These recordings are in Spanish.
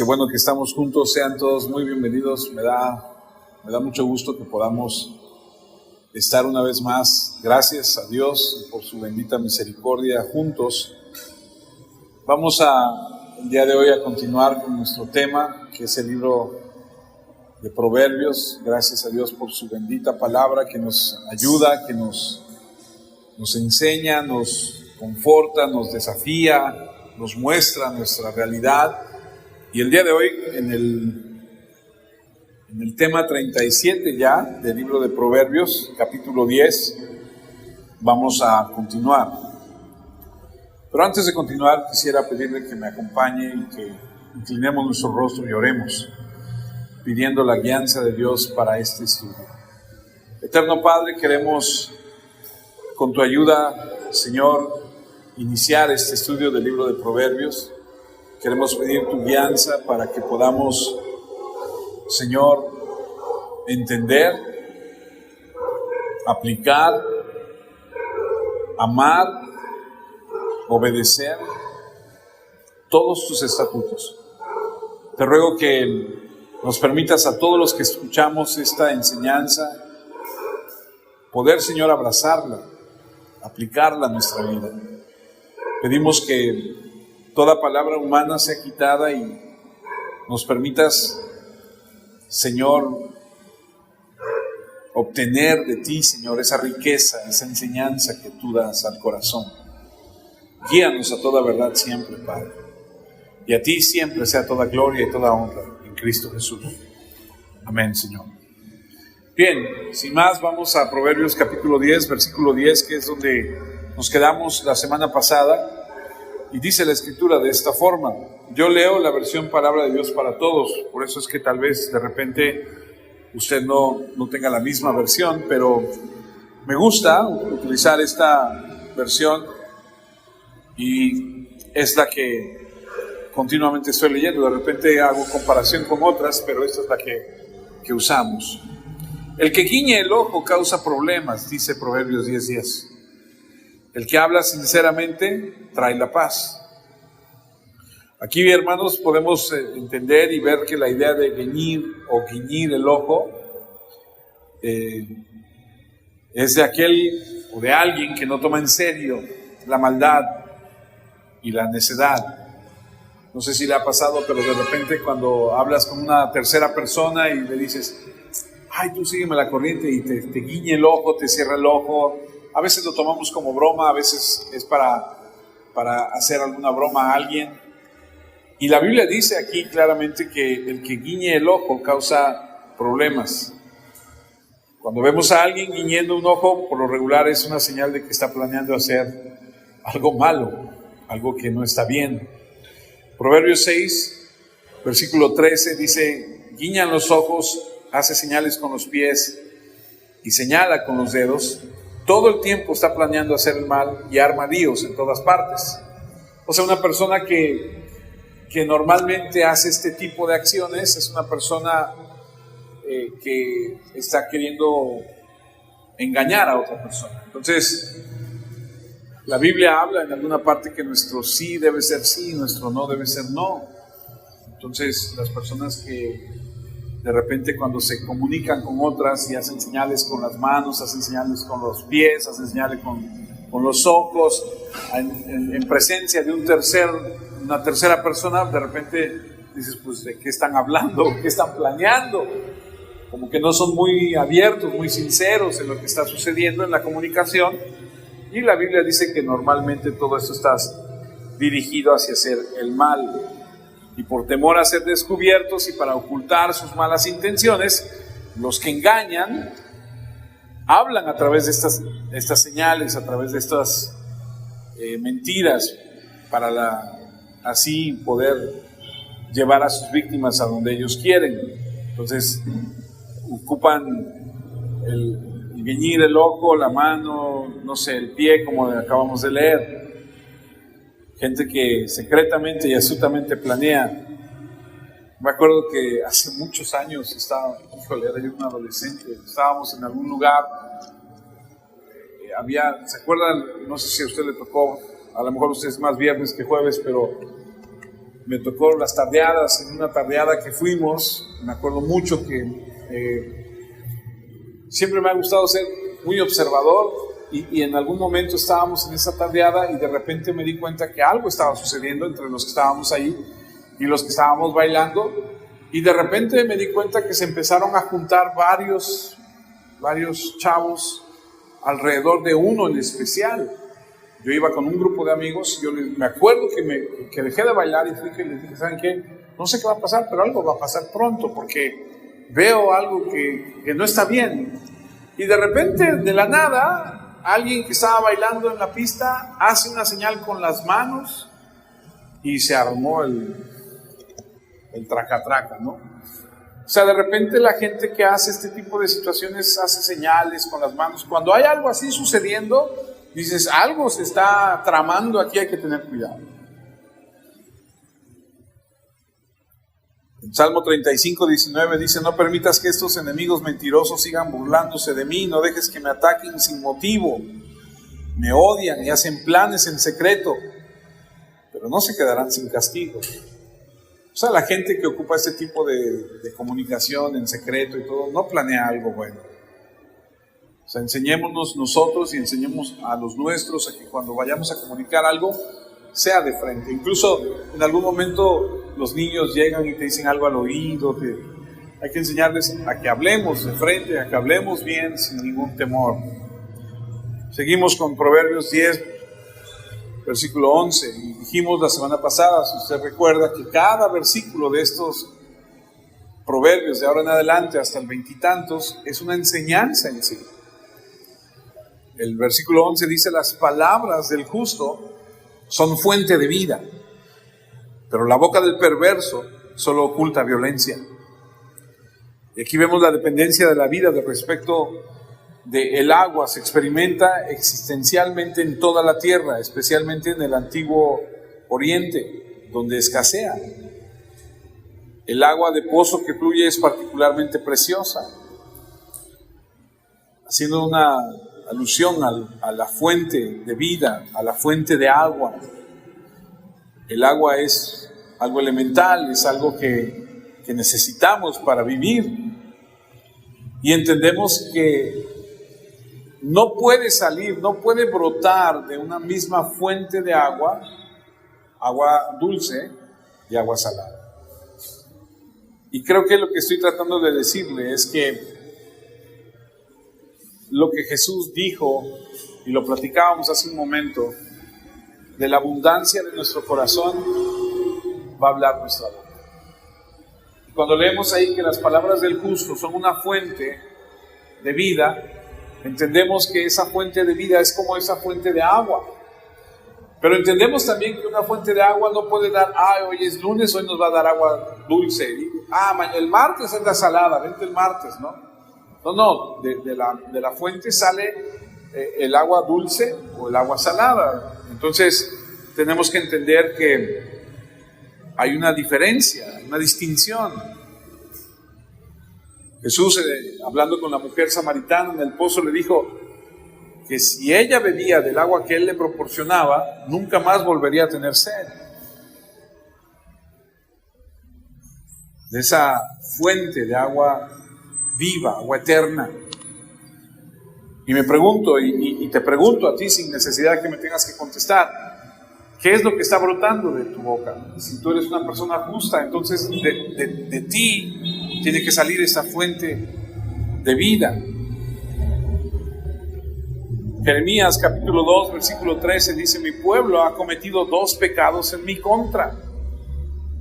Qué bueno que estamos juntos, sean todos muy bienvenidos. Me da mucho gusto que podamos estar una vez más. Gracias a Dios por su bendita misericordia juntos. Vamos el día de hoy a continuar con nuestro tema, que es el libro de Proverbios. Gracias a Dios por su bendita palabra que nos ayuda, que nos enseña, nos conforta, nos desafía, nos muestra nuestra realidad. Y el día de hoy, en el tema 37 ya del libro de Proverbios, capítulo 10, vamos a continuar. Pero antes de continuar, quisiera pedirle que me acompañe y que inclinemos nuestro rostro y oremos, pidiendo la guianza de Dios para este estudio. Eterno Padre, queremos, con tu ayuda, Señor, iniciar este estudio del libro de Proverbios. Queremos pedir tu guianza para que podamos, Señor, entender, aplicar, amar, obedecer todos tus estatutos. Te ruego que nos permitas a todos los que escuchamos esta enseñanza poder, Señor, abrazarla, aplicarla a nuestra vida. Pedimos que toda palabra humana sea quitada y nos permitas, Señor, obtener de ti, Señor, esa riqueza, esa enseñanza que tú das al corazón. Guíanos a toda verdad siempre, Padre. Y a ti siempre sea toda gloria y toda honra en Cristo Jesús. Amén, Señor. Bien, sin más, vamos a Proverbios capítulo 10, versículo 10, que es donde nos quedamos la semana pasada. Y dice la Escritura de esta forma. Yo leo la versión Palabra de Dios para Todos, por eso es que tal vez de repente usted no tenga la misma versión, pero me gusta utilizar esta versión y es la que continuamente estoy leyendo. De repente hago comparación con otras, pero esta es la que usamos. El que guiñe el ojo causa problemas, dice Proverbios 10:10. El que habla sinceramente trae la paz. Aquí, hermanos, podemos entender y ver que la idea de guiñir el ojo es de aquel o de alguien que no toma en serio la maldad y la necedad. No sé si le ha pasado, pero de repente cuando hablas con una tercera persona y le dices, ay, tú sígueme la corriente, y te guiñe el ojo, te cierra el ojo. A veces lo tomamos como broma, a veces es para hacer alguna broma a alguien. Y la Biblia dice aquí claramente que el que guiñe el ojo causa problemas. Cuando vemos a alguien guiñendo un ojo, por lo regular es una señal de que está planeando hacer algo malo, algo que no está bien. Proverbios 6, versículo 13 dice, guiñan los ojos, hace señales con los pies y señala con los dedos. Todo el tiempo está planeando hacer el mal y arma líos en todas partes. O sea, una persona que normalmente hace este tipo de acciones es una persona que está queriendo engañar a otra persona. Entonces, la Biblia habla en alguna parte que nuestro sí debe ser sí, nuestro no debe ser no. Entonces, las personas que de repente cuando se comunican con otras y hacen señales con las manos, hacen señales con los pies, hacen señales con los ojos, en presencia de una tercera persona, de repente dices, pues, ¿de qué están hablando? ¿Qué están planeando? Como que no son muy abiertos, muy sinceros en lo que está sucediendo en la comunicación. Y la Biblia dice que normalmente todo esto está dirigido hacia hacer el mal. Y por temor a ser descubiertos y para ocultar sus malas intenciones, los que engañan hablan a través de estas señales, a través de estas mentiras, para así poder llevar a sus víctimas a donde ellos quieren. Entonces ocupan el guiñir el ojo, la mano, no sé, el pie, como acabamos de leer. Gente que secretamente y astutamente planea. Me acuerdo que hace muchos años era yo un adolescente, estábamos en algún lugar, ¿se acuerdan? No sé si a usted le tocó, a lo mejor usted es más viernes que jueves, pero me tocó las tardeadas. En una tardeada que fuimos, me acuerdo mucho que siempre me ha gustado ser muy observador, y en algún momento estábamos en esa tardeada y de repente me di cuenta que algo estaba sucediendo entre los que estábamos ahí y los que estábamos bailando, y de repente me di cuenta que se empezaron a juntar varios chavos alrededor de uno en especial. Yo iba con un grupo de amigos, me acuerdo que dejé de bailar y fui que les dije, ¿saben qué? No sé qué va a pasar, pero algo va a pasar pronto, porque veo algo que no está bien. Y de repente, de la nada, alguien que estaba bailando en la pista hace una señal con las manos y se armó el traca-traca, ¿no? O sea, de repente la gente que hace este tipo de situaciones hace señales con las manos. Cuando hay algo así sucediendo, dices, algo se está tramando aquí, hay que tener cuidado. En Salmo 35:19 dice: no permitas que estos enemigos mentirosos sigan burlándose de mí, no dejes que me ataquen sin motivo. Me odian y hacen planes en secreto, pero no se quedarán sin castigo. O sea, la gente que ocupa este tipo de comunicación en secreto y todo, no planea algo bueno. O sea, enseñémonos nosotros y enseñemos a los nuestros a que cuando vayamos a comunicar algo, sea de frente. Incluso en algún momento los niños llegan y te dicen algo al oído, hay que enseñarles a que hablemos de frente, a que hablemos bien sin ningún temor. Seguimos con Proverbios 10, versículo 11. Y dijimos la semana pasada, si usted recuerda, que cada versículo de estos proverbios de ahora en adelante hasta el veintitantos es una enseñanza en sí. El versículo 11 dice: las palabras del justo son fuente de vida, pero la boca del perverso solo oculta violencia. Y aquí vemos la dependencia de la vida de respecto del agua. Se experimenta existencialmente en toda la tierra, especialmente en el antiguo Oriente, donde escasea. El agua de pozo que fluye es particularmente preciosa, haciendo una alusión a la fuente de vida, a la fuente de agua. El agua es algo elemental, es algo que necesitamos para vivir. Y entendemos que no puede salir, no puede brotar de una misma fuente de agua, agua dulce y agua salada. Y creo que lo que estoy tratando de decirle es que lo que Jesús dijo, y lo platicábamos hace un momento, de la abundancia de nuestro corazón va a hablar nuestra boca. Y cuando leemos ahí que las palabras del justo son una fuente de vida, entendemos que esa fuente de vida es como esa fuente de agua. Pero entendemos también que una fuente de agua no puede dar, hoy es lunes, hoy nos va a dar agua dulce. El martes es la salada, vente el martes, ¿no? No, de la fuente sale el agua dulce o el agua salada. Entonces tenemos que entender que hay una diferencia, una distinción. Jesús, hablando con la mujer samaritana en el pozo, le dijo que si ella bebía del agua que él le proporcionaba, nunca más volvería a tener sed. De esa fuente de agua viva, agua eterna. Y me pregunto, y te pregunto a ti sin necesidad que me tengas que contestar, ¿qué es lo que está brotando de tu boca? Si tú eres una persona justa, entonces de ti tiene que salir esa fuente de vida. Jeremías capítulo 2, versículo 13 dice: mi pueblo ha cometido 2 pecados en mi contra.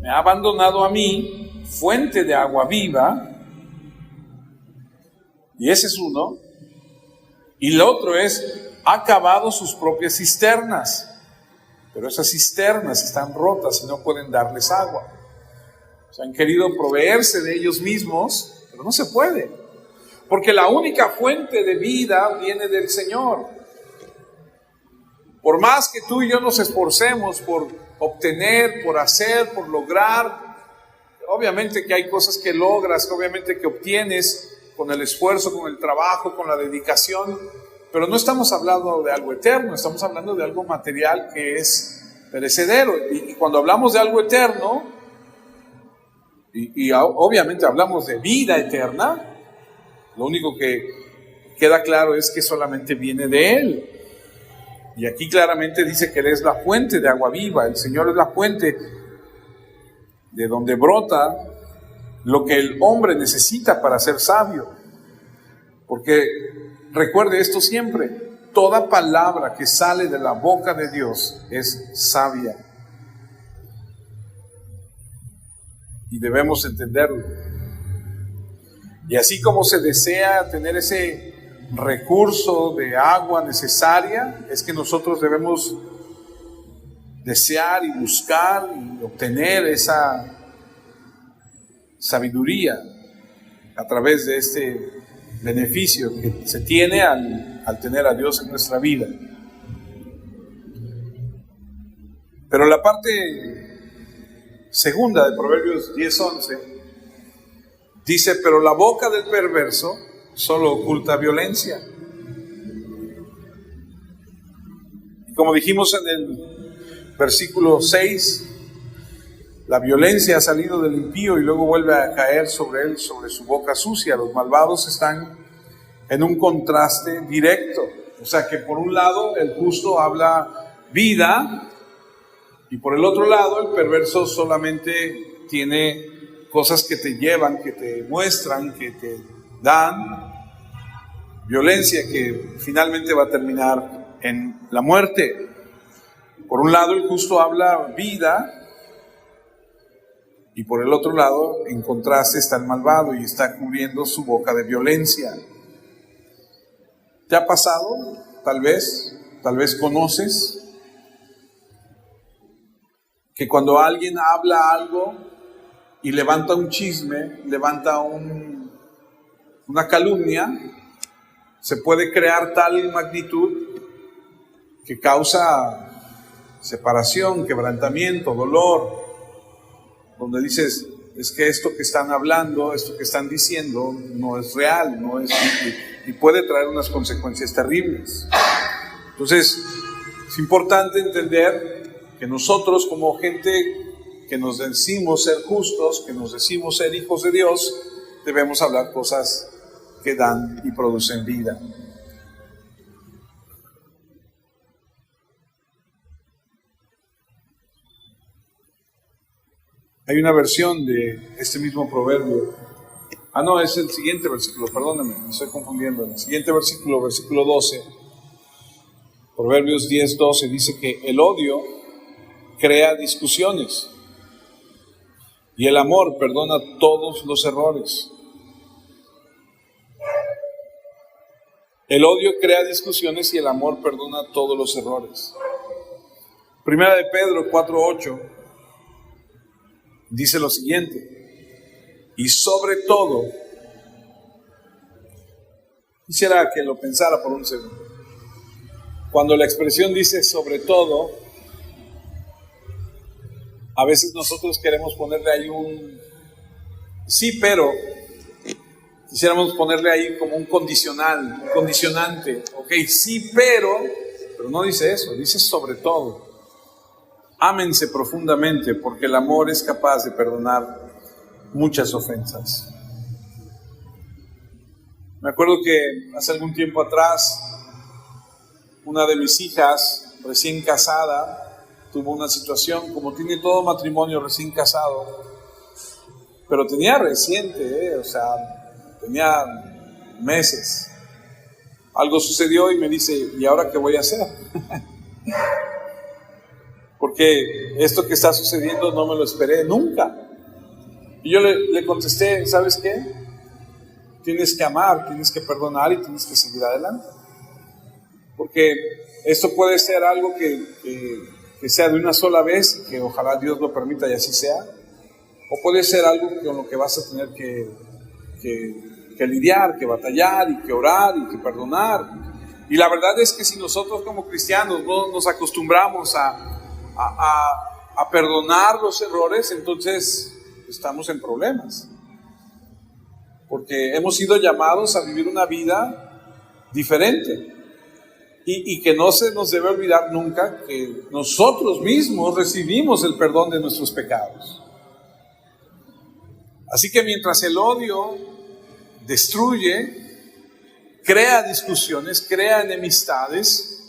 Me ha abandonado a mí, fuente de agua viva, y ese es uno, y el otro es, ha cavado sus propias cisternas, pero esas cisternas están rotas y no pueden darles agua. O sea, han querido proveerse de ellos mismos, pero no se puede, porque la única fuente de vida viene del Señor. Por más que tú y yo nos esforcemos por obtener, por hacer, por lograr, obviamente que hay cosas que logras, obviamente que obtienes con el esfuerzo, con el trabajo, con la dedicación, pero no estamos hablando de algo eterno, estamos hablando de algo material que es perecedero. Y cuando hablamos de algo eterno, y obviamente hablamos de vida eterna, lo único que queda claro es que solamente viene de Él. Y aquí claramente dice que Él es la fuente de agua viva. El Señor es la fuente de donde brota lo que el hombre necesita para ser sabio. Porque recuerde esto siempre: toda palabra que sale de la boca de Dios es sabia. Y debemos entenderlo. Y así como se desea tener ese recurso de agua necesaria, es que nosotros debemos desear y buscar y obtener esa sabiduría a través de este beneficio que se tiene al tener a Dios en nuestra vida. Pero la parte segunda de Proverbios 10:11 dice: pero la boca del perverso solo oculta violencia. Y como dijimos en el versículo 6, la violencia ha salido del impío y luego vuelve a caer sobre él, sobre su boca sucia. Los malvados están en un contraste directo. O sea que por un lado el justo habla vida, y por el otro lado el perverso solamente tiene cosas que te llevan, que te muestran, que te dan violencia que finalmente va a terminar en la muerte. Por un lado el justo habla vida, y por el otro lado, en contraste, está el malvado y está cubriendo su boca de violencia. ¿Te ha pasado? Tal vez conoces que cuando alguien habla algo y levanta un chisme, levanta una calumnia, se puede crear tal magnitud que causa separación, quebrantamiento, dolor, donde dices: es que esto que están hablando, esto que están diciendo no es real, no es, y puede traer unas consecuencias terribles. Entonces es importante entender que nosotros, como gente que nos decimos ser justos, que nos decimos ser hijos de Dios, debemos hablar cosas que dan y producen vida. Hay una versión de este mismo proverbio. No, es el siguiente versículo, perdóname, me estoy confundiendo. El siguiente versículo, versículo 12, Proverbios 10:12, dice que el odio crea discusiones y el amor perdona todos los errores. El odio crea discusiones y el amor perdona todos los errores. Primera de Pedro 4:8 dice lo siguiente: y sobre todo, quisiera que lo pensara por un segundo. Cuando la expresión dice sobre todo, a veces nosotros queremos ponerle ahí un sí, pero quisiéramos ponerle ahí como un condicional, un condicionante. Ok, sí, pero no dice eso, dice sobre todo. Ámense profundamente, porque el amor es capaz de perdonar muchas ofensas. Me acuerdo que hace algún tiempo atrás, una de mis hijas, recién casada, tuvo una situación, como tiene todo matrimonio recién casado, pero tenía reciente, tenía meses. Algo sucedió y me dice: ¿y ahora qué voy a hacer? Porque esto que está sucediendo no me lo esperé nunca. Y yo le contesté: ¿sabes qué? Tienes que amar, tienes que perdonar y tienes que seguir adelante. Porque esto puede ser algo que sea de una sola vez, que ojalá Dios lo permita y así sea. O puede ser algo con lo que vas a tener que lidiar, que batallar y que orar y que perdonar. Y la verdad es que si nosotros como cristianos no nos acostumbramos a perdonar los errores, entonces estamos en problemas. Porque hemos sido llamados a vivir una vida diferente. Y que no se nos debe olvidar nunca que nosotros mismos recibimos el perdón de nuestros pecados. Así que mientras el odio destruye, crea discusiones, crea enemistades,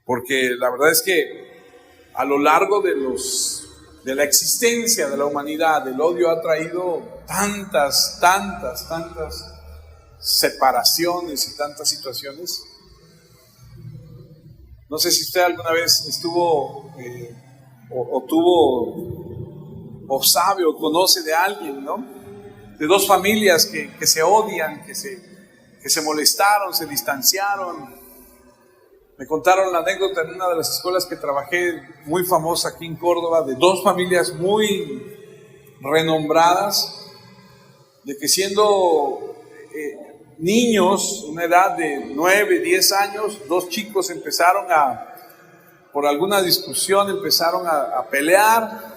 porque la verdad es que a lo largo de la existencia de la humanidad, el odio ha traído tantas separaciones y tantas situaciones. No sé si usted alguna vez estuvo o tuvo o sabe o conoce de alguien, ¿no? De dos familias que se odian, que se molestaron, se distanciaron. Me contaron la anécdota en una de las escuelas que trabajé, muy famosa aquí en Córdoba, de dos familias muy renombradas, de que siendo niños, una edad de 9, 10 años, dos chicos empezaron por alguna discusión, empezaron a pelear.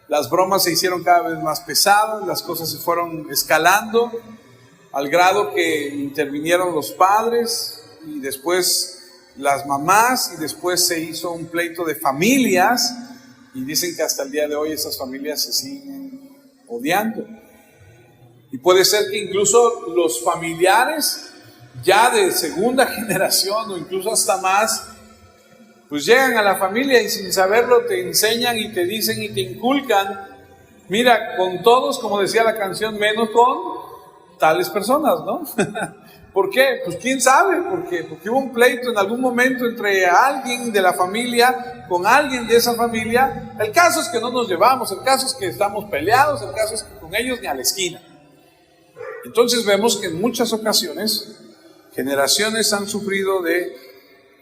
Las bromas se hicieron cada vez más pesadas, las cosas se fueron escalando, al grado que intervinieron los padres y después las mamás, y después se hizo un pleito de familias, y dicen que hasta el día de hoy esas familias se siguen odiando. Y puede ser que incluso los familiares ya de segunda generación o incluso hasta más, pues llegan a la familia y sin saberlo te enseñan y te dicen y te inculcan: mira, con todos, como decía la canción, menos con tales personas, ¿no? ¿Por qué? Pues quién sabe, porque hubo un pleito en algún momento entre alguien de la familia con alguien de esa familia. El caso es que no nos llevamos, el caso es que estamos peleados, el caso es que con ellos ni a la esquina. Entonces vemos que en muchas ocasiones generaciones han sufrido de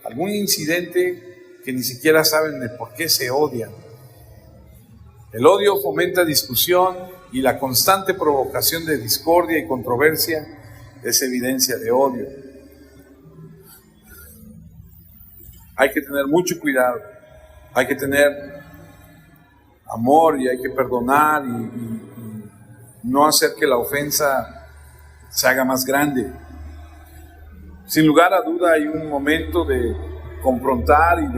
algún incidente que ni siquiera saben de por qué se odian. El odio fomenta discusión y la constante provocación de discordia y controversia es evidencia de odio. Hay que tener mucho cuidado, hay que tener amor y hay que perdonar y no hacer que la ofensa se haga más grande. Sin lugar a duda hay un momento de confrontar y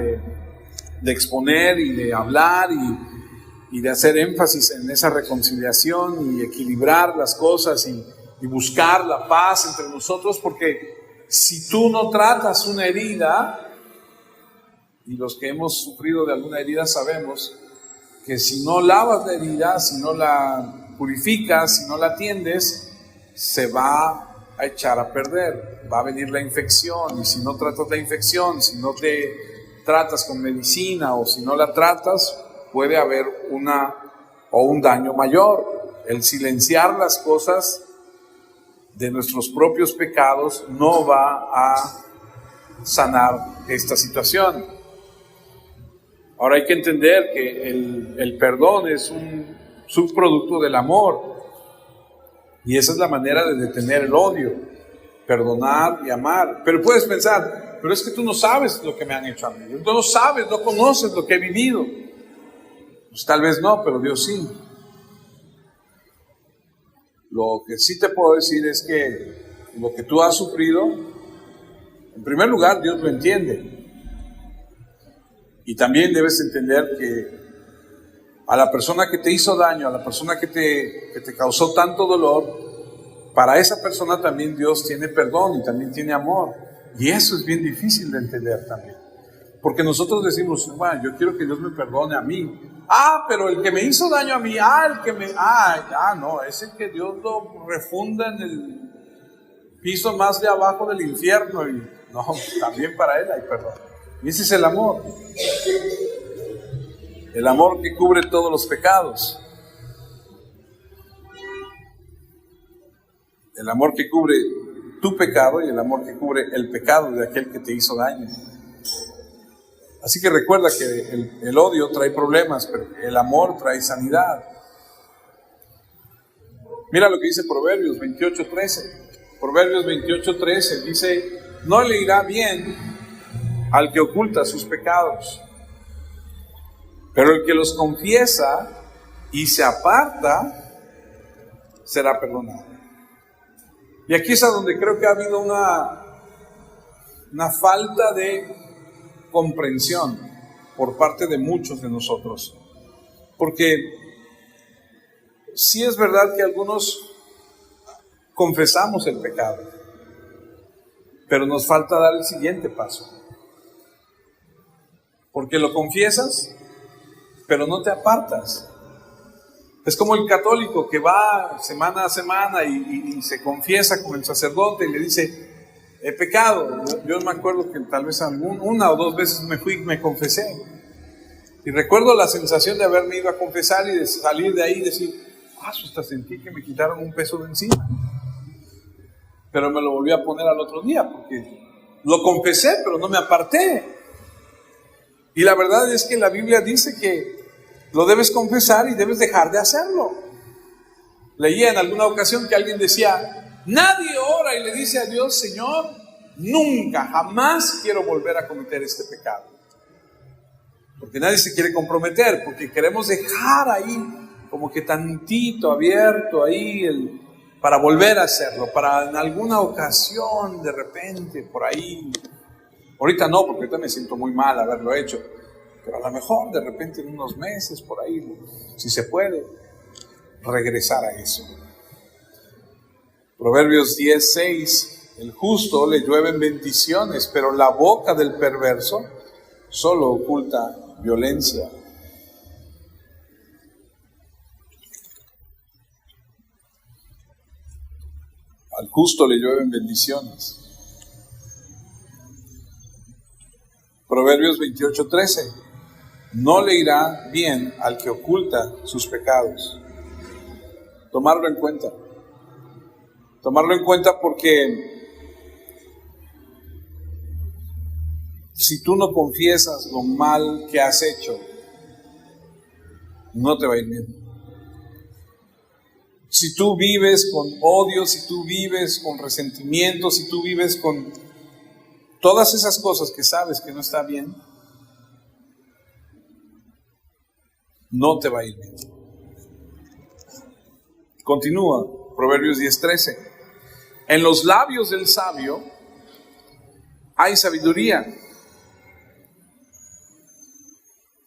de exponer y de hablar y de hacer énfasis en esa reconciliación y equilibrar las cosas y buscar la paz entre nosotros, porque si tú no tratas una herida, y los que hemos sufrido de alguna herida sabemos que si no lavas la herida, si no la purificas, si no la atiendes, se va a echar a perder, va a venir la infección, y si no tratas la infección, si no te tratas con medicina o si no la tratas, puede haber un daño mayor. El silenciar las cosas de nuestros propios pecados no va a sanar esta situación. Ahora hay que entender que el perdón es un subproducto del amor, y esa es la manera de detener el odio, perdonar y amar. Pero puedes pensar: pero es que tú no sabes lo que me han hecho a mí, tú no sabes, no conoces lo que he vivido. Pues tal vez no, pero Dios sí. Lo que sí te puedo decir es que lo que tú has sufrido, en primer lugar, Dios lo entiende. Y también debes entender que a la persona que te hizo daño, a la persona que te causó tanto dolor, para esa persona también Dios tiene perdón y también tiene amor. Y eso es bien difícil de entender también. Porque nosotros decimos: bueno, yo quiero que Dios me perdone a mí. Pero el que me hizo daño a mí, no, es el que Dios lo refunda en el piso más de abajo del infierno. Y no, también para él hay perdón. Y ese es el amor. El amor que cubre todos los pecados. El amor que cubre tu pecado y el amor que cubre el pecado de aquel que te hizo daño. Así que recuerda que el odio trae problemas, pero el amor trae sanidad. Mira lo que dice Proverbios 28:13. Proverbios 28:13 dice: no le irá bien al que oculta sus pecados, pero el que los confiesa y se aparta será perdonado. Y aquí es a donde creo que ha habido una falta de comprensión por parte de muchos de nosotros. Porque sí es verdad que algunos confesamos el pecado, pero nos falta dar el siguiente paso. Porque lo confiesas, pero no te apartas. Es como el católico que va semana a semana y se confiesa con el sacerdote y le dice, he pecado. Yo me acuerdo que tal vez una o dos veces me fui y me confesé. Y recuerdo la sensación de haberme ido a confesar y de salir de ahí y decir, hasta sentí que me quitaron un peso de encima. Pero me lo volví a poner al otro día porque lo confesé, pero no me aparté. Y la verdad es que la Biblia dice que lo debes confesar y debes dejar de hacerlo. Leía en alguna ocasión que alguien decía, nadie ora y le dice a Dios, Señor, nunca, jamás quiero volver a cometer este pecado. Porque nadie se quiere comprometer, porque queremos dejar ahí como que tantito abierto ahí para volver a hacerlo, para en alguna ocasión de repente por ahí. Ahorita no, porque ahorita me siento muy mal haberlo hecho, pero a lo mejor de repente en unos meses por ahí, si se puede, regresar a eso. Proverbios 10:6, el justo le llueven bendiciones, pero la boca del perverso solo oculta violencia. Al justo le llueven bendiciones. Proverbios 28:13, no le irá bien al que oculta sus pecados. Tomarlo en cuenta. Tomarlo en cuenta porque si tú no confiesas lo mal que has hecho, no te va a ir bien. Si tú vives con odio, si tú vives con resentimiento, si tú vives con todas esas cosas que sabes que no está bien, no te va a ir bien. Continúa, Proverbios 10:13. En los labios del sabio hay sabiduría.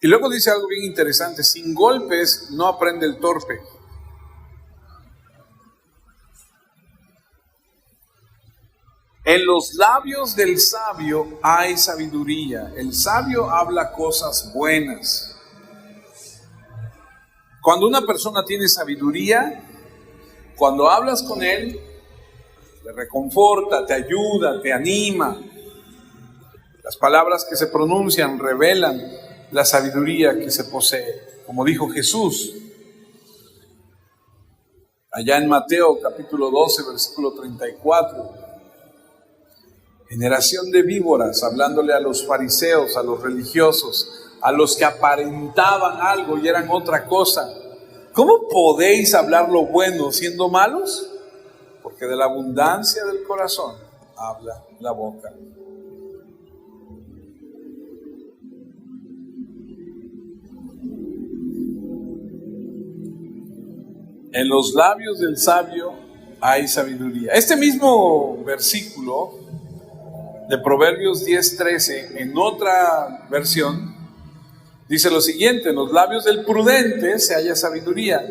Y luego dice algo bien interesante, sin golpes no aprende el torpe. En los labios del sabio hay sabiduría. El sabio habla cosas buenas. Cuando una persona tiene sabiduría, cuando hablas con él, te reconforta, te ayuda, te anima. Las palabras que se pronuncian revelan la sabiduría que se posee. Como dijo Jesús, allá en Mateo capítulo 12, versículo 34. Generación de víboras, hablándole a los fariseos, a los religiosos, a los que aparentaban algo y eran otra cosa. ¿Cómo podéis hablar lo bueno siendo malos? Porque de la abundancia del corazón habla la boca. En los labios del sabio hay sabiduría. Este mismo versículo de Proverbios 10:13, en otra versión, dice lo siguiente: en los labios del prudente se halla sabiduría.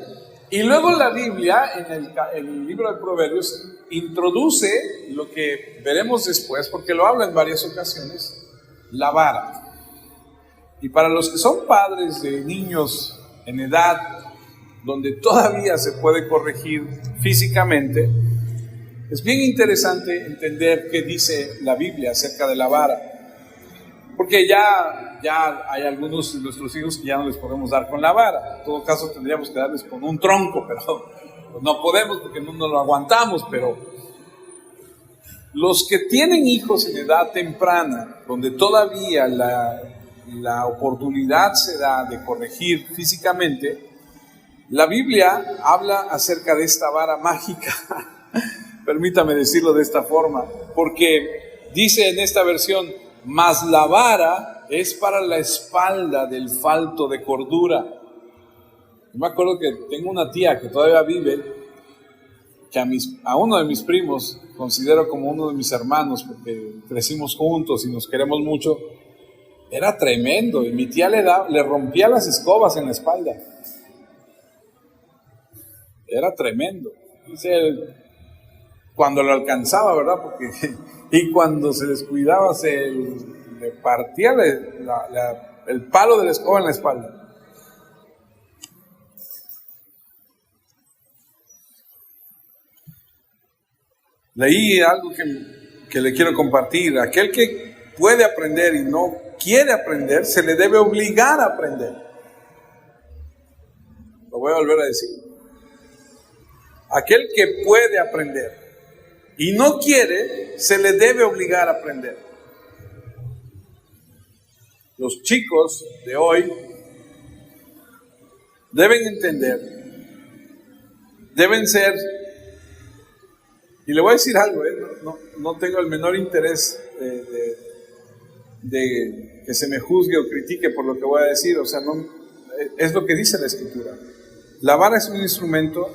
Y luego la Biblia, en el libro de Proverbios, introduce lo que veremos después, porque lo habla en varias ocasiones, la vara. Y para los que son padres de niños en edad, donde todavía se puede corregir físicamente, es bien interesante entender qué dice la Biblia acerca de la vara. Porque ya hay algunos de nuestros hijos que ya no les podemos dar con la vara. En todo caso tendríamos que darles con un tronco, pero no podemos porque no lo aguantamos. Pero los que tienen hijos en edad temprana, donde todavía la oportunidad se da de corregir físicamente, la Biblia habla acerca de esta vara mágica. Permítame decirlo de esta forma, porque dice en esta versión, mas la vara es para la espalda del falto de cordura. Yo me acuerdo que tengo una tía que todavía vive, que a uno de mis primos considero como uno de mis hermanos, porque crecimos juntos y nos queremos mucho, era tremendo. Y mi tía le rompía las escobas en la espalda. Era tremendo. Dice, cuando lo alcanzaba, ¿verdad? Porque, y cuando se descuidaba, le partía el palo de la escoba en la espalda. Leí algo que le quiero compartir. Aquel que puede aprender y no quiere aprender, se le debe obligar a aprender. Lo voy a volver a decir. Aquel que puede aprender y no quiere, se le debe obligar a aprender. Los chicos de hoy deben entender, deben ser, y le voy a decir algo, no tengo el menor interés de que se me juzgue o critique por lo que voy a decir, o sea, no, es lo que dice la Escritura. La vara es un instrumento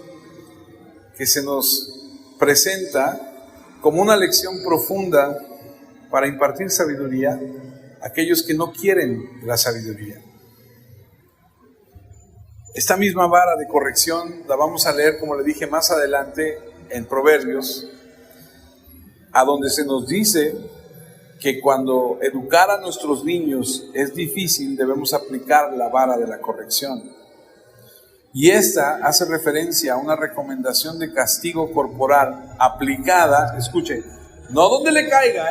que se nos presenta como una lección profunda para impartir sabiduría a aquellos que no quieren la sabiduría. Esta misma vara de corrección la vamos a leer, como le dije, más adelante en Proverbios, a donde se nos dice que cuando educar a nuestros niños es difícil, debemos aplicar la vara de la corrección. Y esta hace referencia a una recomendación de castigo corporal aplicada, escuche, no donde le caiga,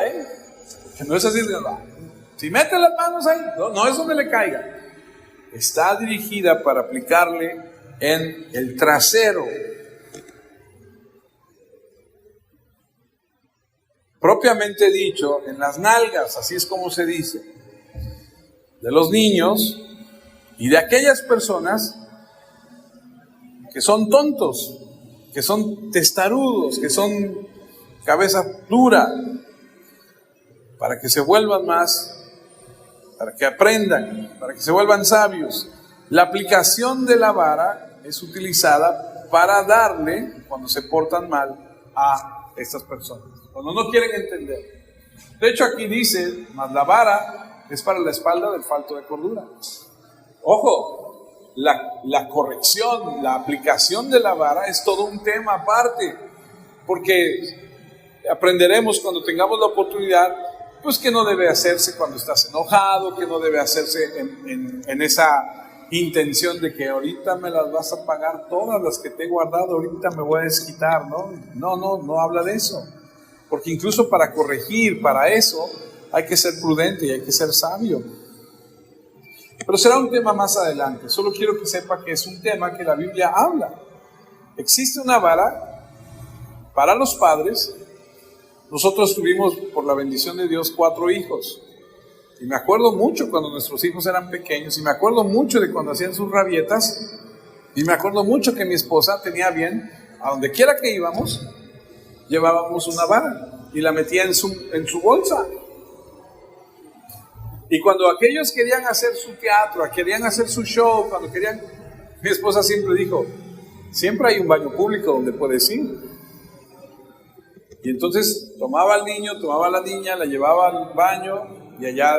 que no es así, si mete las manos ahí, no es donde le caiga. Está dirigida para aplicarle en el trasero. Propiamente dicho, en las nalgas, así es como se dice, de los niños y de aquellas personas que son tontos, que son testarudos, que son cabeza dura, para que se vuelvan más, para que aprendan, para que se vuelvan sabios. La aplicación de la vara es utilizada para darle, cuando se portan mal, a estas personas, cuando no quieren entender. De hecho, aquí dice, mas la vara es para la espalda del falto de cordura. Ojo, la corrección, la aplicación de la vara es todo un tema aparte, porque aprenderemos cuando tengamos la oportunidad, pues que no debe hacerse cuando estás enojado, que no debe hacerse en esa intención de que ahorita me las vas a pagar todas las que te he guardado, ahorita me voy a desquitar, ¿no? No habla de eso, porque incluso para corregir, para eso, hay que ser prudente y hay que ser sabio. Pero será un tema más adelante. Solo quiero que sepa que es un tema que la Biblia habla. Existe una vara para los padres. Nosotros tuvimos, por la bendición de Dios, 4 hijos. Y me acuerdo mucho cuando nuestros hijos eran pequeños. Y me acuerdo mucho de cuando hacían sus rabietas. Y me acuerdo mucho que mi esposa tenía bien, a donde quiera que íbamos, llevábamos una vara y la metía en su bolsa. Y cuando aquellos querían hacer su teatro, querían hacer su show, mi esposa siempre dijo, siempre hay un baño público donde puedes ir. Y entonces tomaba al niño, tomaba a la niña, la llevaba al baño y allá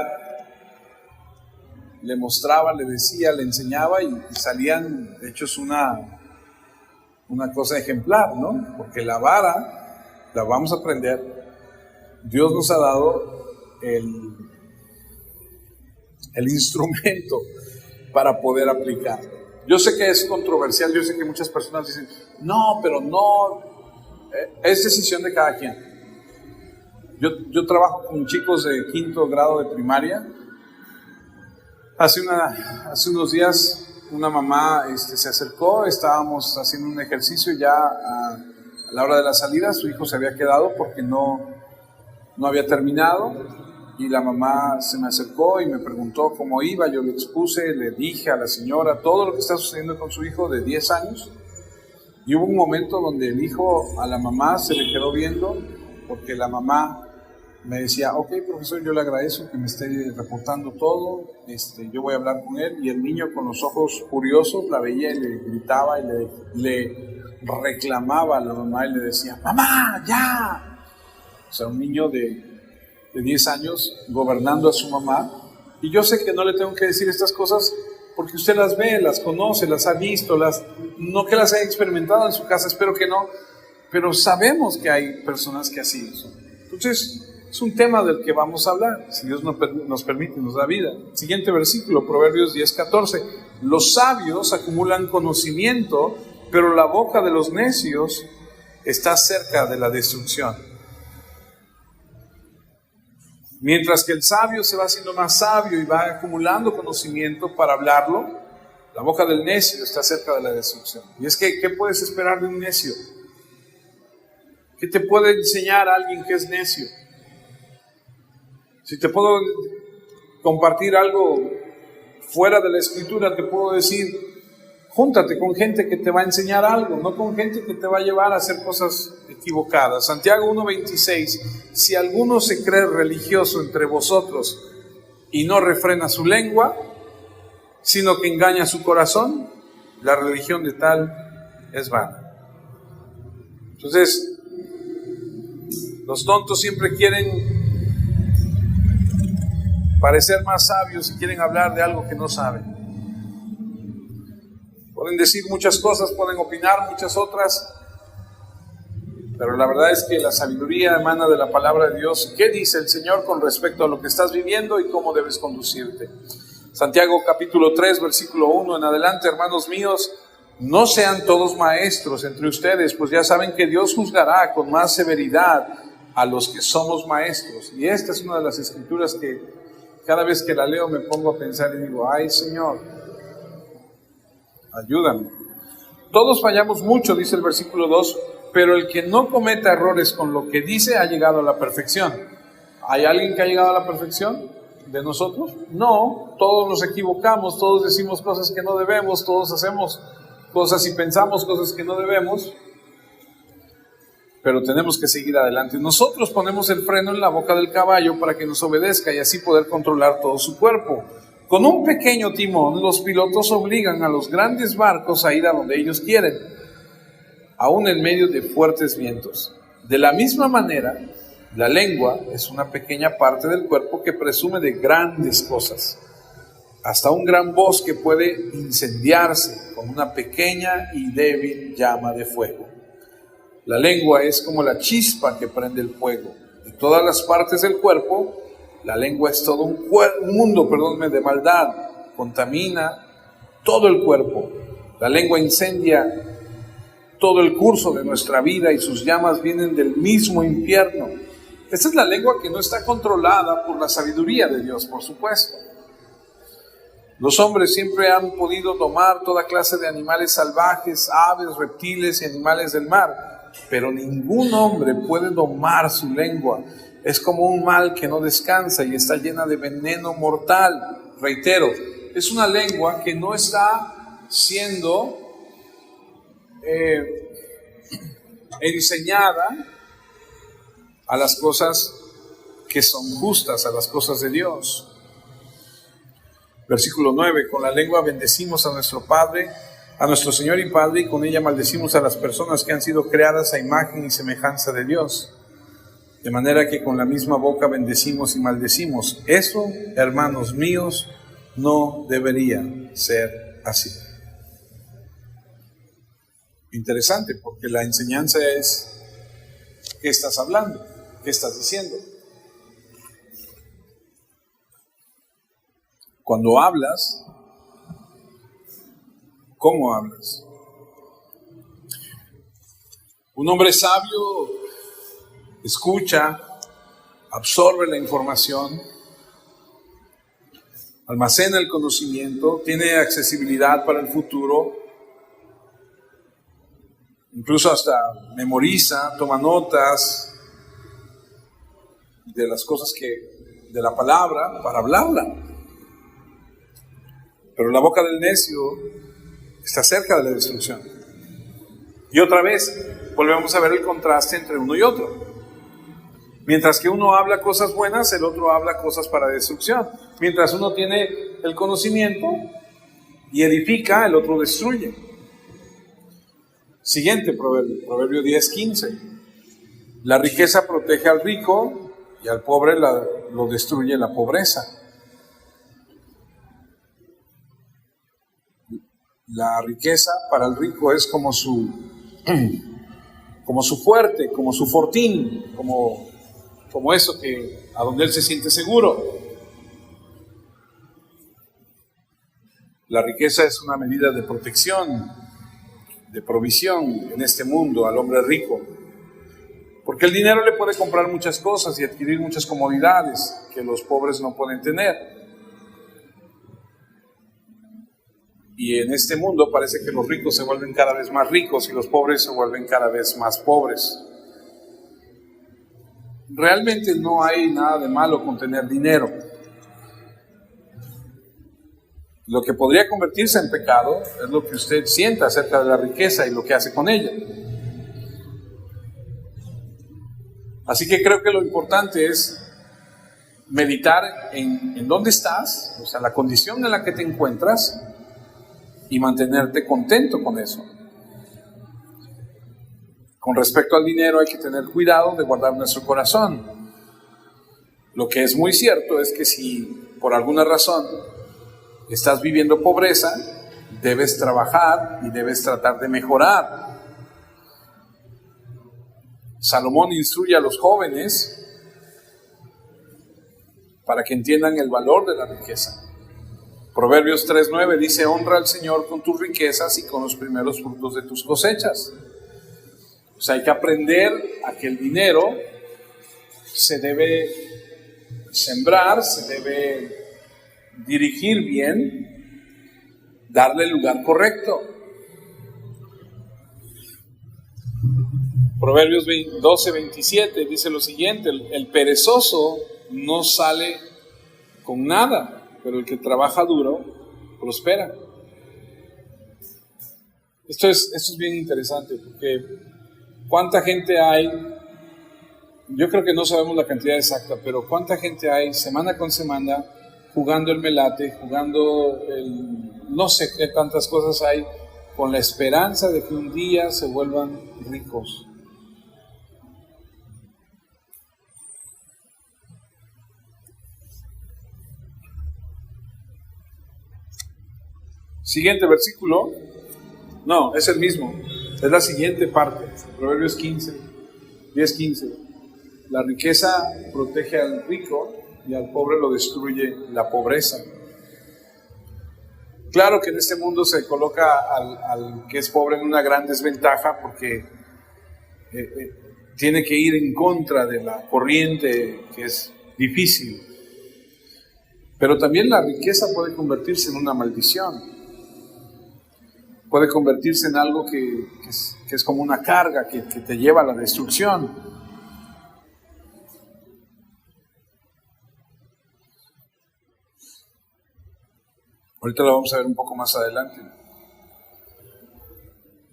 le mostraba, le decía, le enseñaba y salían, de hecho es una cosa ejemplar, ¿no? Porque la vara, la vamos a aprender, Dios nos ha dado el instrumento para poder aplicar. Yo sé que es controversial, yo sé que muchas personas dicen, no, pero no, es decisión de cada quien. Yo trabajo con chicos de 5º grado de primaria. Hace unos días una mamá se acercó, estábamos haciendo un ejercicio ya a la hora de la salida, su hijo se había quedado porque no había terminado. Y la mamá se me acercó y me preguntó cómo iba. Yo le expuse, le dije a la señora todo lo que está sucediendo con su hijo de 10 años. Y hubo un momento donde el hijo a la mamá se le quedó viendo, porque la mamá me decía, ok, profesor, yo le agradezco que me esté reportando todo, yo voy a hablar con él. Y el niño con los ojos curiosos la veía y le gritaba y reclamaba a la mamá y le decía, mamá, ya. O sea, un niño de 10 años gobernando a su mamá. Y yo sé que no le tengo que decir estas cosas porque usted las ve, las conoce, las ha visto, no que las haya experimentado en su casa, espero que no, pero sabemos que hay personas que así son. Entonces, es un tema del que vamos a hablar, si Dios nos permite, nos da vida. Siguiente versículo, Proverbios 10:14. Los sabios acumulan conocimiento, pero la boca de los necios está cerca de la destrucción. Mientras que el sabio se va haciendo más sabio y va acumulando conocimiento para hablarlo, la boca del necio está cerca de la destrucción. Y es que, ¿qué puedes esperar de un necio? ¿Qué te puede enseñar a alguien que es necio? Si te puedo compartir algo fuera de la Escritura, te puedo decir, júntate con gente que te va a enseñar algo, no con gente que te va a llevar a hacer cosas equivocadas. Santiago 1:26, si alguno se cree religioso entre vosotros y no refrena su lengua, sino que engaña su corazón, la religión de tal es vana. Entonces, los tontos siempre quieren parecer más sabios y quieren hablar de algo que no saben. Pueden decir muchas cosas, pueden opinar muchas otras, pero la verdad es que la sabiduría emana de la palabra de Dios. ¿Qué dice el Señor con respecto a lo que estás viviendo y cómo debes conducirte? Santiago capítulo 3, versículo 1 en adelante, hermanos míos, no sean todos maestros entre ustedes, pues ya saben que Dios juzgará con más severidad a los que somos maestros. Y esta es una de las escrituras que cada vez que la leo me pongo a pensar y digo, ay Señor, ayúdame. Todos fallamos mucho, dice el versículo 2, pero el que no cometa errores con lo que dice ha llegado a la perfección. ¿Hay alguien que ha llegado a la perfección de nosotros? No, todos nos equivocamos, todos decimos cosas que no debemos, todos hacemos cosas y pensamos cosas que no debemos, pero tenemos que seguir adelante. Nosotros ponemos el freno en la boca del caballo para que nos obedezca y así poder controlar todo su cuerpo. Con un pequeño timón, los pilotos obligan a los grandes barcos a ir a donde ellos quieren, aún en medio de fuertes vientos. De la misma manera, la lengua es una pequeña parte del cuerpo que presume de grandes cosas. Hasta un gran bosque puede incendiarse con una pequeña y débil llama de fuego. La lengua es como la chispa que prende el fuego. De todas las partes del cuerpo, la lengua es todo un mundo de maldad. Contamina todo el cuerpo. La lengua incendia todo el curso de nuestra vida y sus llamas vienen del mismo infierno. Esta es la lengua que no está controlada por la sabiduría de Dios, por supuesto. Los hombres siempre han podido domar toda clase de animales salvajes, aves, reptiles y animales del mar, pero ningún hombre puede domar su lengua. Es como un mal que no descansa y está llena de veneno mortal. Reitero, es una lengua que no está siendo enseñada a las cosas que son justas, a las cosas de Dios. Versículo 9, con la lengua bendecimos a nuestro Padre, a nuestro Señor y Padre, y con ella maldecimos a las personas que han sido creadas a imagen y semejanza de Dios. De manera que con la misma boca bendecimos y maldecimos. Eso, hermanos míos, no debería ser así. Interesante, porque la enseñanza es, ¿qué estás hablando? ¿Qué estás diciendo? Cuando hablas, ¿cómo hablas? Un hombre sabio escucha, absorbe la información, almacena el conocimiento, tiene accesibilidad para el futuro, incluso hasta memoriza, toma notas de las cosas de la palabra para hablarla. Pero la boca del necio está cerca de la destrucción. Y otra vez, volvemos a ver el contraste entre uno y otro. Mientras que uno habla cosas buenas, el otro habla cosas para destrucción. Mientras uno tiene el conocimiento y edifica, el otro destruye. Siguiente proverbio, Proverbio 10:15. La riqueza protege al rico y al pobre lo destruye la pobreza. La riqueza para el rico es como su fuerte, como su fortín, como eso a donde él se siente seguro. La riqueza es una medida de protección, de provisión en este mundo al hombre rico. Porque el dinero le puede comprar muchas cosas y adquirir muchas comodidades que los pobres no pueden tener. Y en este mundo parece que los ricos se vuelven cada vez más ricos y los pobres se vuelven cada vez más pobres. Realmente no hay nada de malo con tener dinero. Lo que podría convertirse en pecado es lo que usted sienta acerca de la riqueza y lo que hace con ella. Así que creo que lo importante es meditar en dónde estás, o sea, la condición en la que te encuentras, y mantenerte contento con eso. Con respecto al dinero hay que tener cuidado de guardar nuestro corazón. Lo que es muy cierto es que si por alguna razón estás viviendo pobreza, debes trabajar y debes tratar de mejorar. Salomón instruye a los jóvenes para que entiendan el valor de la riqueza. Proverbios 3:9 dice: honra al Señor con tus riquezas y con los primeros frutos de tus cosechas. O sea, hay que aprender a que el dinero se debe sembrar, se debe dirigir bien, darle el lugar correcto. Proverbios 12:27 dice lo siguiente: el perezoso no sale con nada, pero el que trabaja duro prospera. Esto es bien interesante, porque ¿cuánta gente hay? Yo creo que no sabemos la cantidad exacta, pero ¿cuánta gente hay semana con semana jugando el melate, jugando no sé qué tantas cosas hay, con la esperanza de que un día se vuelvan ricos? Siguiente versículo. No, es el mismo. Es la siguiente parte. Proverbios 10:15. La riqueza protege al rico y al pobre lo destruye la pobreza. Claro que en este mundo se coloca al que es pobre en una gran desventaja, porque tiene que ir en contra de la corriente, que es difícil. Pero también la riqueza puede convertirse en una maldición. Puede convertirse en algo que es como una carga que te lleva a la destrucción. Ahorita lo vamos a ver un poco más adelante.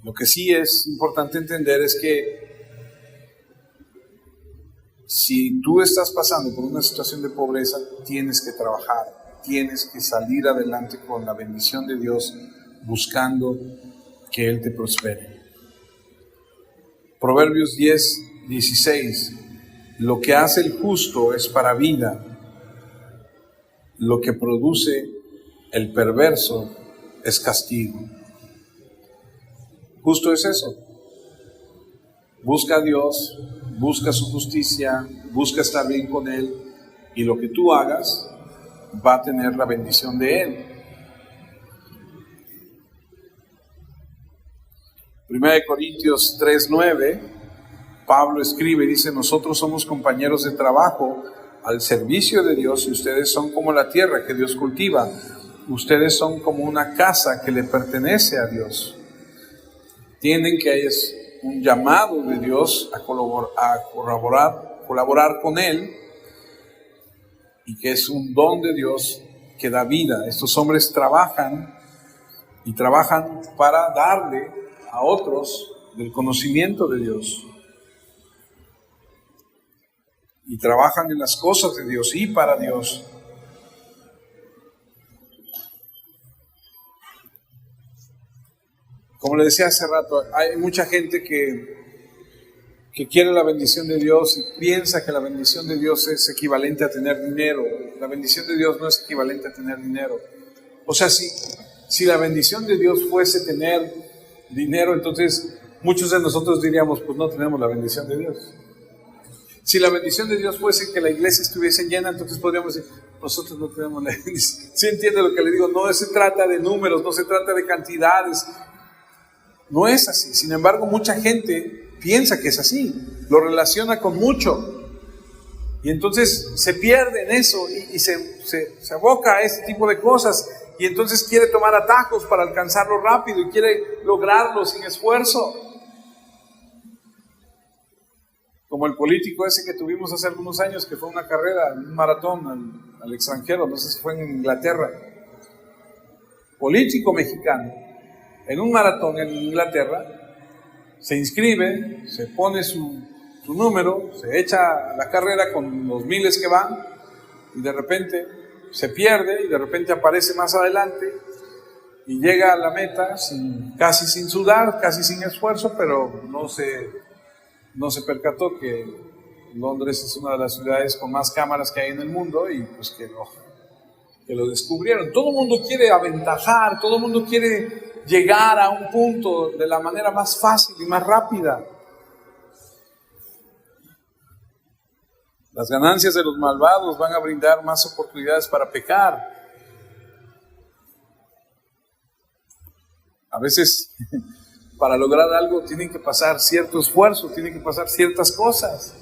Lo que sí es importante entender es que si tú estás pasando por una situación de pobreza, tienes que trabajar, tienes que salir adelante con la bendición de Dios, buscando que Él te prospere. Proverbios 10:16. Lo que hace el justo es para vida, lo que produce el perverso es castigo. Justo es eso. Busca a Dios, busca su justicia, busca estar bien con Él, y lo que tú hagas va a tener la bendición de Él. 1 Corintios 3:9, Pablo escribe y dice: nosotros somos compañeros de trabajo al servicio de Dios, y ustedes son como la tierra que Dios cultiva. Ustedes son como una casa que le pertenece a Dios. Entienden que es un llamado de Dios a colaborar con Él, y que es un don de Dios que da vida. Estos hombres trabajan para darle a otros del conocimiento de Dios, y trabajan en las cosas de Dios y para Dios. Como le decía hace rato, hay mucha gente que quiere la bendición de Dios y piensa que la bendición de Dios es equivalente a tener dinero. La bendición de Dios no es equivalente a tener dinero. O sea, si la bendición de Dios fuese tener dinero, entonces muchos de nosotros diríamos, pues no tenemos la bendición de Dios. Si la bendición de Dios fuese que la iglesia estuviese llena, entonces podríamos decir, nosotros no tenemos la bendición. ¿Sí entiende lo que le digo? No se trata de números, no se trata de cantidades. No es así. Sin embargo, mucha gente piensa que es así. Lo relaciona con mucho. Y entonces se pierde en eso y se aboca a ese tipo de cosas. Y entonces quiere tomar atajos para alcanzarlo rápido y quiere lograrlo sin esfuerzo. Como el político ese que tuvimos hace algunos años, que fue una carrera, un maratón al extranjero, no sé si fue en Inglaterra. Político mexicano, en un maratón en Inglaterra, se inscribe, se pone su número, se echa la carrera con los miles que van, y de repente se pierde, y de repente aparece más adelante, y llega a la meta casi sin sudar, casi sin esfuerzo, pero no se percató que Londres es una de las ciudades con más cámaras que hay en el mundo, y pues que lo descubrieron. Todo el mundo quiere aventajar, todo el mundo quiere llegar a un punto de la manera más fácil y más rápida. Las ganancias de los malvados van a brindar más oportunidades para pecar. A veces, para lograr algo, tienen que pasar cierto esfuerzo, tienen que pasar ciertas cosas.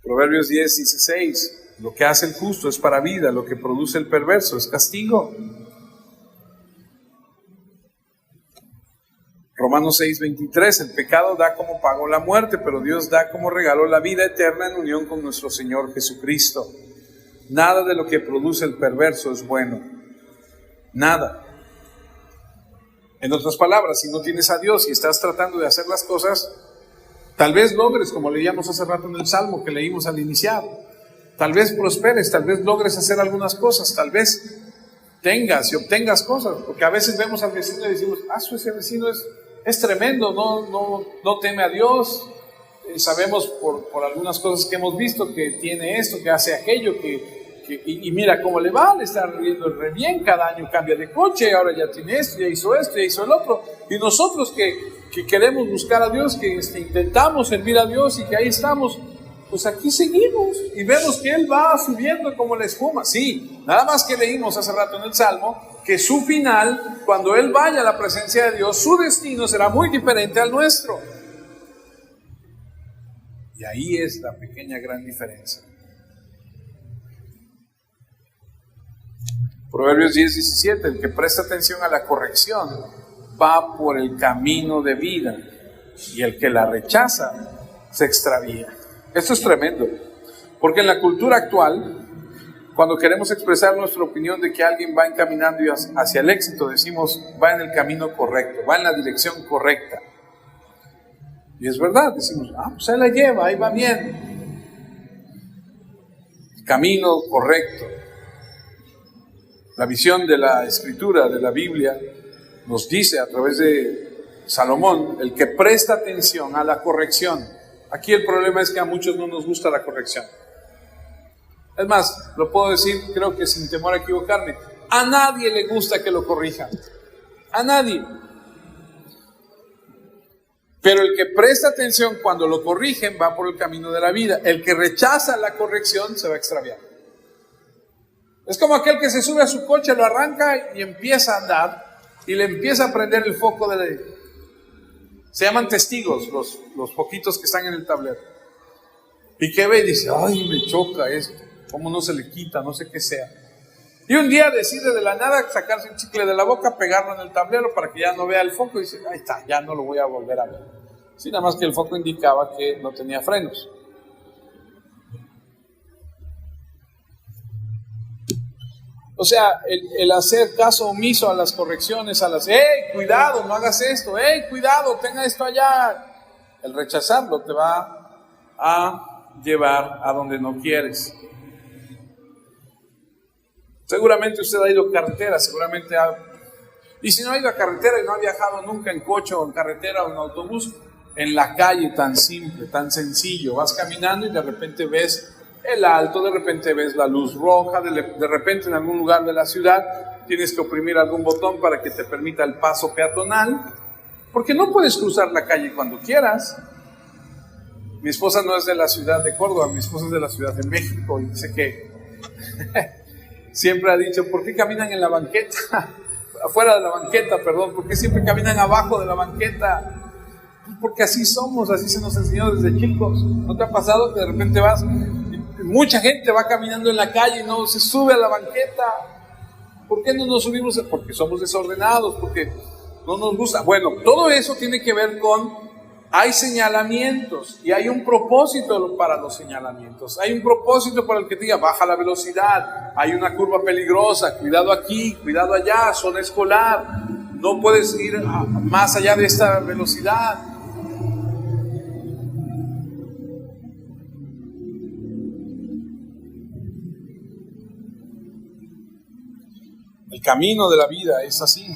Proverbios 10:16, lo que hace el justo es para vida, lo que produce el perverso es castigo. Romanos 6:23, el pecado da como pago la muerte, pero Dios da como regalo la vida eterna en unión con nuestro Señor Jesucristo. Nada de lo que produce el perverso es bueno. Nada. En otras palabras, si no tienes a Dios y estás tratando de hacer las cosas, tal vez logres, como leíamos hace rato en el Salmo que leímos al iniciar. Tal vez prosperes, tal vez logres hacer algunas cosas, tal vez tengas y obtengas cosas, porque a veces vemos al vecino y decimos, ese vecino es tremendo, no teme a Dios. Sabemos por algunas cosas que hemos visto que tiene esto, que hace aquello, y mira cómo le va, le está riendo re bien, cada año cambia de coche, ahora ya tiene esto, ya hizo el otro. Y nosotros que queremos buscar a Dios, que intentamos servir a Dios y que ahí estamos, pues aquí seguimos y vemos que Él va subiendo como la espuma. Sí, nada más que leímos hace rato en el Salmo que su final, cuando Él vaya a la presencia de Dios, su destino será muy diferente al nuestro. Y ahí es la pequeña gran diferencia. Proverbios 10:17, el que presta atención a la corrección va por el camino de vida, y el que la rechaza se extravía. Esto es tremendo, porque en la cultura actual, cuando queremos expresar nuestra opinión de que alguien va encaminando hacia el éxito, decimos, va en el camino correcto, va en la dirección correcta. Y es verdad, decimos, pues ahí la lleva, ahí va bien. Camino correcto. La visión de la Escritura, de la Biblia, nos dice a través de Salomón, el que presta atención a la corrección. Aquí el problema es que a muchos no nos gusta la corrección. Es más, lo puedo decir, creo que sin temor a equivocarme, a nadie le gusta que lo corrijan. A nadie. Pero el que presta atención cuando lo corrigen va por el camino de la vida. El que rechaza la corrección se va a extraviar. Es como aquel que se sube a su coche, lo arranca y empieza a andar y le empieza a prender el foco de la... Se llaman testigos los poquitos que están en el tablero. Y que ve y dice, me choca esto, cómo no se le quita, no sé qué sea. Y un día decide de la nada sacarse un chicle de la boca, pegarlo en el tablero para que ya no vea el foco y dice, ahí está, ya no lo voy a volver a ver. Sí, nada más que el foco indicaba que no tenía frenos. O sea, el hacer caso omiso a las correcciones, a las, cuidado, no hagas esto, cuidado, tenga esto allá. El rechazarlo te va a llevar a donde no quieres. Seguramente usted ha ido a carretera, y si no ha ido a carretera y no ha viajado nunca en coche o en carretera o en autobús, en la calle tan simple, tan sencillo, vas caminando y de repente ves el alto, de repente ves la luz roja, de repente en algún lugar de la ciudad tienes que oprimir algún botón para que te permita el paso peatonal, porque no puedes cruzar la calle cuando quieras. Mi esposa no es de la ciudad de Córdoba, mi esposa es de la Ciudad de México y dice que siempre ha dicho, ¿por qué caminan en la banqueta? Afuera de la banqueta, perdón, ¿por qué siempre caminan abajo de la banqueta? Porque así somos, así se nos enseñó desde chicos. ¿No te ha pasado que de repente vas, mucha gente va caminando en la calle y no se sube a la banqueta? ¿Por qué no nos subimos? Porque somos desordenados, porque no nos gusta. Bueno, todo eso tiene que ver con, hay señalamientos y hay un propósito para los señalamientos. Hay un propósito para el que te diga, baja la velocidad, hay una curva peligrosa, cuidado aquí, cuidado allá, zona escolar, no puedes ir más allá de esta velocidad. El camino de la vida es así.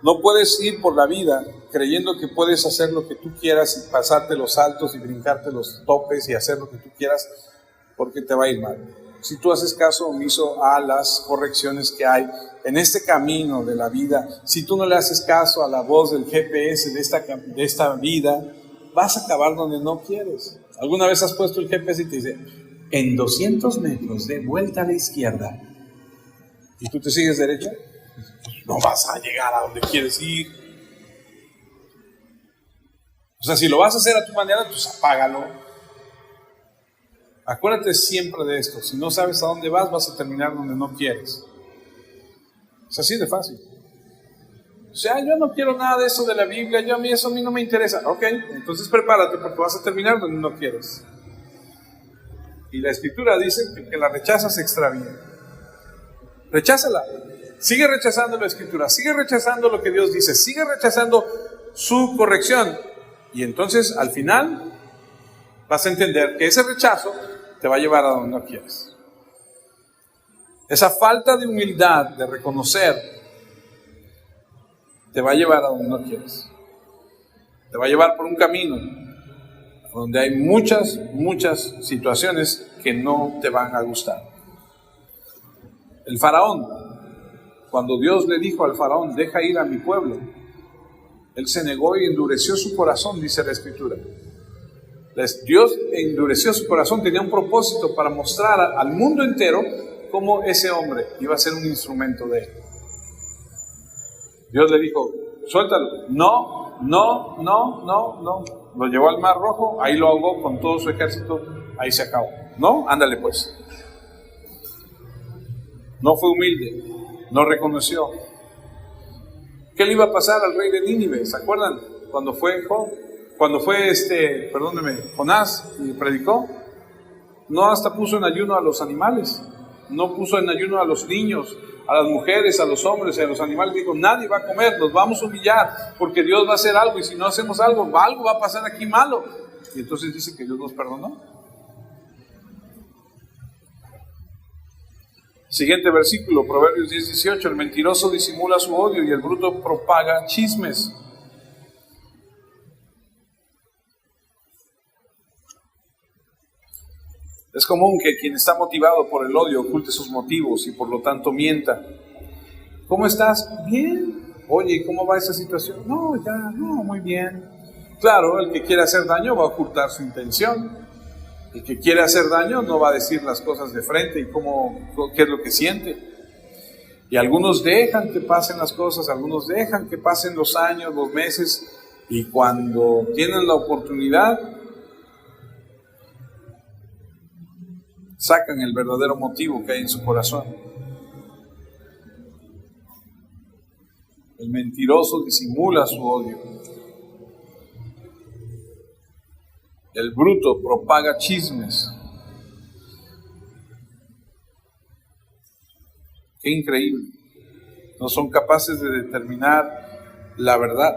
No puedes ir por la vida creyendo que puedes hacer lo que tú quieras y pasarte los saltos y brincarte los topes y hacer lo que tú quieras, porque te va a ir mal. Si tú haces caso omiso a las correcciones que hay en este camino de la vida, si tú no le haces caso a la voz del GPS de esta vida, vas a acabar donde no quieres. ¿Alguna vez has puesto el GPS y te dice, en 200 metros de vuelta a la izquierda, y tú te sigues derecho? No vas a llegar a donde quieres ir. O sea, si lo vas a hacer a tu manera, pues apágalo. Acuérdate siempre de esto. Si no sabes a dónde vas a terminar donde no quieres. Es así de fácil. O sea, yo no quiero nada de eso de la Biblia, eso a mí no me interesa. Ok, entonces prepárate porque vas a terminar donde no quieres. Y la Escritura dice que el que la rechaza se extravía. Recházala. Sigue rechazando la Escritura, sigue rechazando lo que Dios dice, sigue rechazando su corrección. Y entonces al final vas a entender que ese rechazo te va a llevar a donde no quieres. Esa falta de humildad, de reconocer, te va a llevar a donde no quieres. Te va a llevar por un camino donde hay muchas situaciones que no te van a gustar. El faraón, cuando Dios le dijo al faraón, deja ir a mi pueblo, él se negó y endureció su corazón, dice la Escritura. Dios endureció su corazón, tenía un propósito para mostrar al mundo entero cómo ese hombre iba a ser un instrumento de él. Dios le dijo, suéltalo. No. Lo llevó al Mar Rojo, ahí lo ahogó con todo su ejército, ahí se acabó. No, ándale pues. No fue humilde, no reconoció. ¿Qué le iba a pasar al rey de Nínive? ¿Se acuerdan? Cuando fue Jonás y predicó, no hasta puso en ayuno a los animales, no puso en ayuno a los niños, a las mujeres, a los hombres y a los animales. Dijo, nadie va a comer, nos vamos a humillar, porque Dios va a hacer algo, y si no hacemos algo va a pasar aquí malo. Y entonces dice que Dios nos perdonó. Siguiente versículo, Proverbios 10:18, el mentiroso disimula su odio y el bruto propaga chismes. Es común que quien está motivado por el odio oculte sus motivos y por lo tanto mienta. ¿Cómo estás? Bien. Oye, ¿cómo va esa situación? No, muy bien. Claro, el que quiere hacer daño va a ocultar su intención. El que quiere hacer daño no va a decir las cosas de frente y qué es lo que siente. Y algunos dejan que pasen las cosas, algunos dejan que pasen los años, los meses, y cuando tienen la oportunidad, sacan el verdadero motivo que hay en su corazón. El mentiroso disimula su odio. El bruto propaga chismes. Qué increíble. No son capaces de determinar la verdad.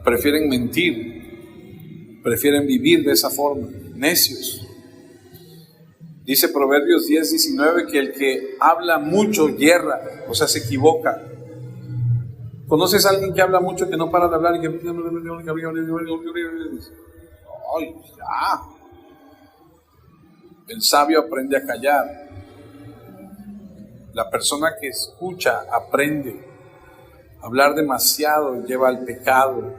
Prefieren mentir. Prefieren vivir de esa forma. necios. Dice Proverbios 10:19 que el que habla mucho yerra, o sea, se equivoca. ¿Conoces a alguien que habla mucho, que no para de hablar y que... ¡Ay, ya! El sabio aprende a callar. La persona que escucha aprende. Hablar demasiado lleva al pecado.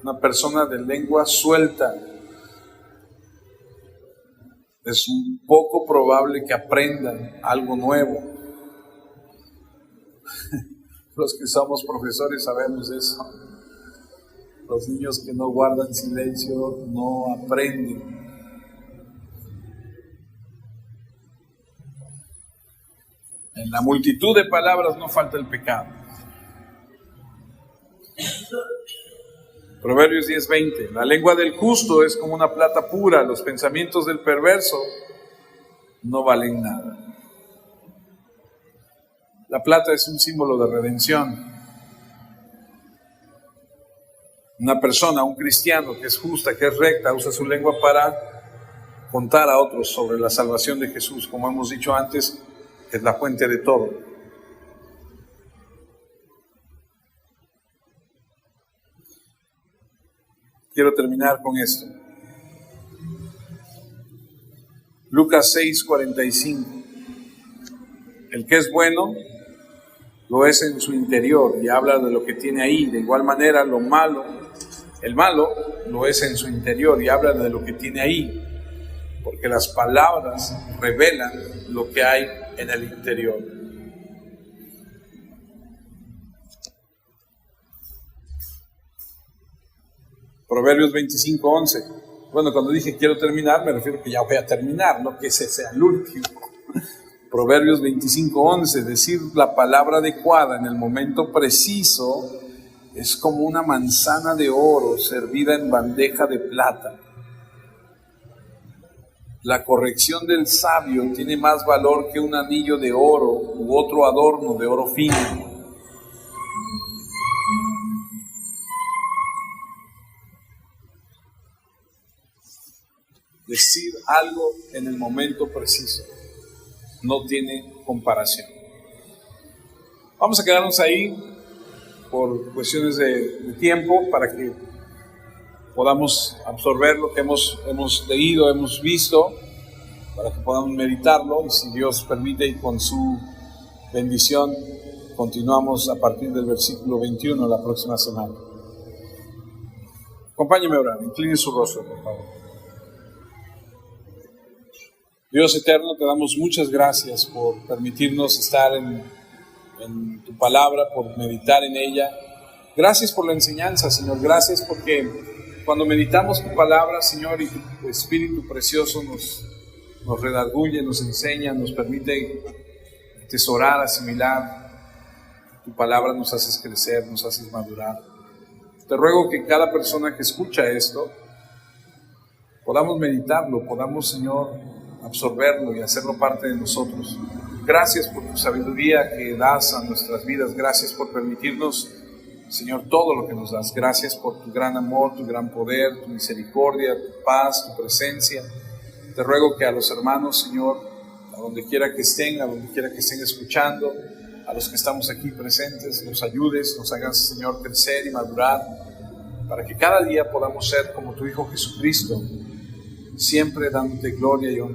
Una persona de lengua suelta es un poco probable que aprendan algo nuevo. Los que somos profesores sabemos eso. Los niños que no guardan silencio no aprenden. En la multitud de palabras no falta el pecado. Proverbios 10:20. La lengua del justo es como una plata pura, los pensamientos del perverso no valen nada. La plata es un símbolo de redención. Una persona, un cristiano que es justa, que es recta, usa su lengua para contar a otros sobre la salvación de Jesús, como hemos dicho antes, que es la fuente de todo. Quiero terminar con esto. Lucas 6:45. El que es bueno lo es en su interior y habla de lo que tiene ahí. De igual manera, el malo lo es en su interior y habla de lo que tiene ahí, porque las palabras revelan lo que hay en el interior. Proverbios 25:11. Bueno, cuando dije quiero terminar, me refiero que ya voy a terminar, no que ese sea el último. Proverbios 25:11. Decir la palabra adecuada en el momento preciso es como una manzana de oro servida en bandeja de plata. La corrección del sabio tiene más valor que un anillo de oro u otro adorno de oro fino. Decir algo en el momento preciso no tiene comparación. Vamos a quedarnos ahí por cuestiones de tiempo para que podamos absorber lo que hemos leído, hemos visto, para que podamos meditarlo y si Dios permite y con su bendición continuamos a partir del versículo 21 la próxima semana. Acompáñeme a orar, incline su rostro, por favor. Dios eterno, te damos muchas gracias por permitirnos estar en tu palabra, por meditar en ella. Gracias por la enseñanza, Señor. Gracias porque cuando meditamos tu palabra, Señor, y tu Espíritu precioso nos redarguye, nos enseña, nos permite atesorar, asimilar. Tu palabra nos haces crecer, nos haces madurar. Te ruego que cada persona que escucha esto podamos meditarlo, podamos, Señor, absorberlo y hacerlo parte de nosotros. Gracias por tu sabiduría que das a nuestras vidas. Gracias por permitirnos, Señor, todo lo que nos das. Gracias por tu gran amor, tu gran poder, tu misericordia, tu paz, tu presencia. Te ruego que a los hermanos, Señor, a donde quiera que estén escuchando, a los que estamos aquí presentes, nos ayudes, nos hagas, Señor, crecer y madurar, para que cada día podamos ser como tu Hijo Jesucristo, siempre dándote gloria y honra.